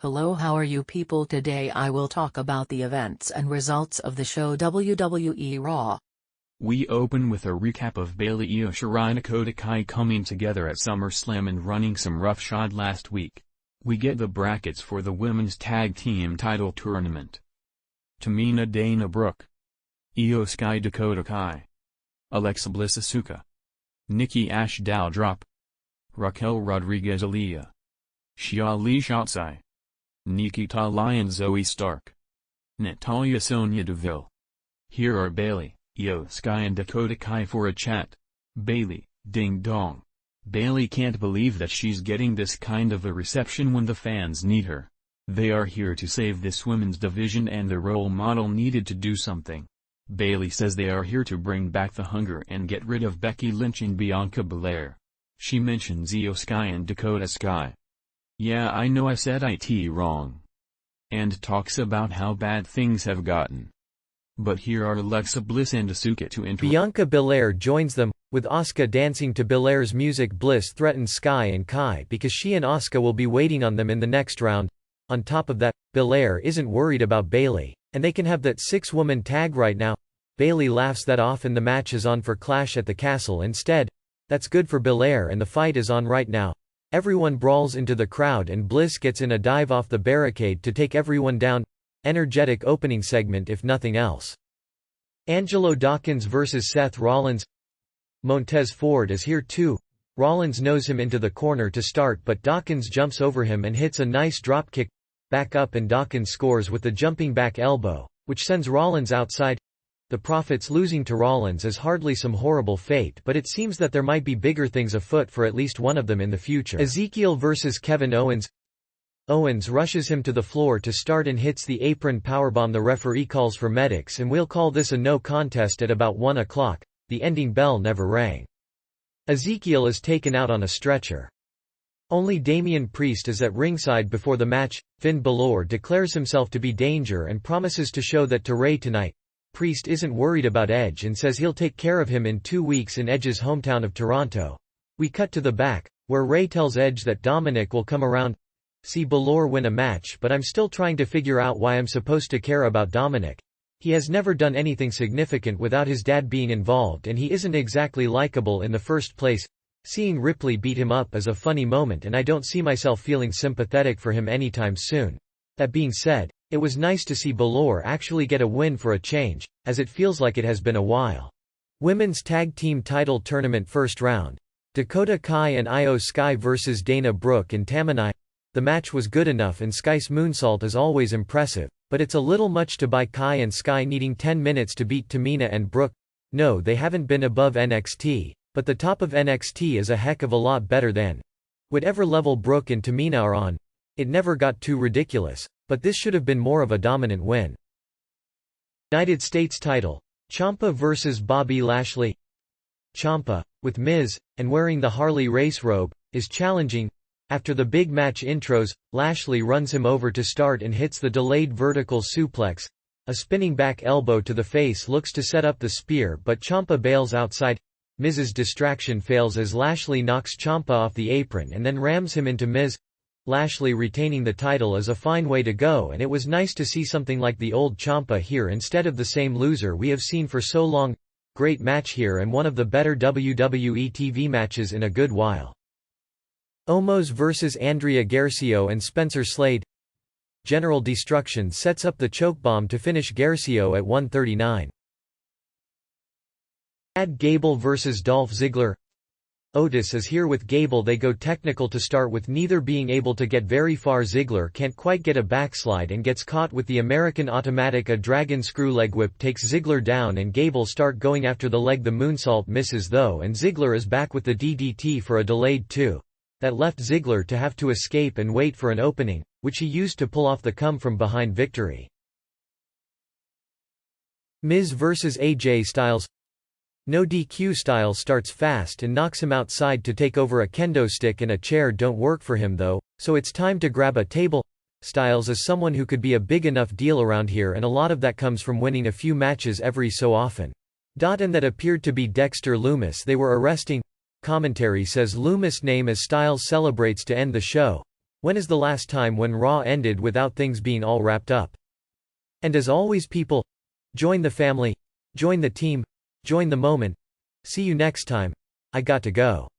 Hello, how are you people? Today I will talk about the events and results of the show WWE Raw. We open with a recap of Bayley, Io Shirai and Dakota Kai coming together at SummerSlam and running some roughshod last week. We get the brackets for the women's tag team title tournament. Tamina Dana Brooke, Io Sky Dakota Kai, Alexa Bliss Asuka, Nikki Ash Doudrop, Raquel Rodriguez Aaliyah, Xia Li Shotzi, Nikita Lyons Zoe Stark, Natalya Sonya Deville. Here are Bayley, Io Sky and Dakota Kai for a chat. Bayley, ding dong. Bayley can't believe that she's getting this kind of a reception when the fans need her. They are here to save this women's division and the role model needed to do something. Bayley says they are here to bring back the hunger and get rid of Becky Lynch and Bianca Belair. She mentions Io Sky and Dakota Sky. Yeah, I know I said it wrong. And talks about how bad things have gotten. But here are Alexa Bliss and Asuka to interrupt. Bianca Belair joins them, with Asuka dancing to Belair's music. Bliss threatens Sky and Kai because she and Asuka will be waiting on them in the next round. On top of that, Belair isn't worried about Bayley, and they can have that 6-woman tag right now. Bayley laughs that off and the match is on for Clash at the Castle instead. That's good for Belair and the fight is on right now. Everyone brawls into the crowd and Bliss gets in a dive off the barricade to take everyone down. Energetic opening segment if nothing else. Angelo Dawkins vs Seth Rollins. Montez Ford is here too. Rollins knows him into the corner to start, but Dawkins jumps over him and hits a nice dropkick. Back up and Dawkins scores with the jumping back elbow, which sends Rollins outside. The Profits losing to Rollins is hardly some horrible fate, but it seems that there might be bigger things afoot for at least one of them in the future. Ezekiel vs Kevin Owens. Owens rushes him to the floor to start and hits the apron powerbomb. The referee calls for medics and we'll call this a no contest at about 1 o'clock. The ending bell never rang. Ezekiel is taken out on a stretcher. Only Damian Priest is at ringside before the match. Finn Balor declares himself to be danger and promises to show that to Ray tonight. Priest isn't worried about Edge and says he'll take care of him in 2 weeks in Edge's hometown of Toronto. We cut to the back, where Ray tells Edge that Dominic will come around. See Balor win a match, but I'm still trying to figure out why I'm supposed to care about Dominic. He has never done anything significant without his dad being involved and he isn't exactly likable in the first place. Seeing Ripley beat him up is a funny moment and I don't see myself feeling sympathetic for him anytime soon. That being said, it was nice to see Balor actually get a win for a change, as it feels like it has been a while. Women's Tag Team Title Tournament First Round. Dakota Kai and Io Sky vs Dana Brooke and Tamina. The match was good enough and Sky's moonsault is always impressive, but it's a little much to buy Kai and Sky needing 10 minutes to beat Tamina and Brooke. No, they haven't been above NXT, but the top of NXT is a heck of a lot better than whatever level Brooke and Tamina are on. It never got too ridiculous, but this should have been more of a dominant win. United States title. Ciampa vs Bobby Lashley. Ciampa, with Miz, and wearing the Harley race robe, is challenging. After the big match intros, Lashley runs him over to start and hits the delayed vertical suplex. A spinning back elbow to the face looks to set up the spear, but Ciampa bails outside. Miz's distraction fails as Lashley knocks Ciampa off the apron and then rams him into Miz. Lashley retaining the title is a fine way to go, and it was nice to see something like the old Ciampa here instead of the same loser we have seen for so long. Great match here and one of the better WWE TV matches in a good while. Omos vs Andrea Garcia and Spencer Slade. General Destruction sets up the chokebomb to finish Garcia at 139. Chad Gable vs Dolph Ziggler. Otis is here with Gable. They go technical to start with, neither being able to get very far. Ziggler can't quite get a backslide and gets caught with the American Automatic. A dragon screw leg whip takes Ziggler down and Gable start going after the leg. The moonsault misses though and Ziggler is back with the DDT for a delayed 2. That left Ziggler to have to escape and wait for an opening, which he used to pull off the come from behind victory. Miz vs AJ Styles. No DQ. Styles starts fast and knocks him outside to take over. A kendo stick and a chair don't work for him though, so it's time to grab a table. Styles is someone who could be a big enough deal around here, and a lot of that comes from winning a few matches every so often. And that appeared to be Dexter Lumis they were arresting. Commentary says Lumis' name as Styles celebrates to end the show. When is the last time when Raw ended without things being all wrapped up? And as always people, join the family, join the team, join the moment. See you next time. I got to go.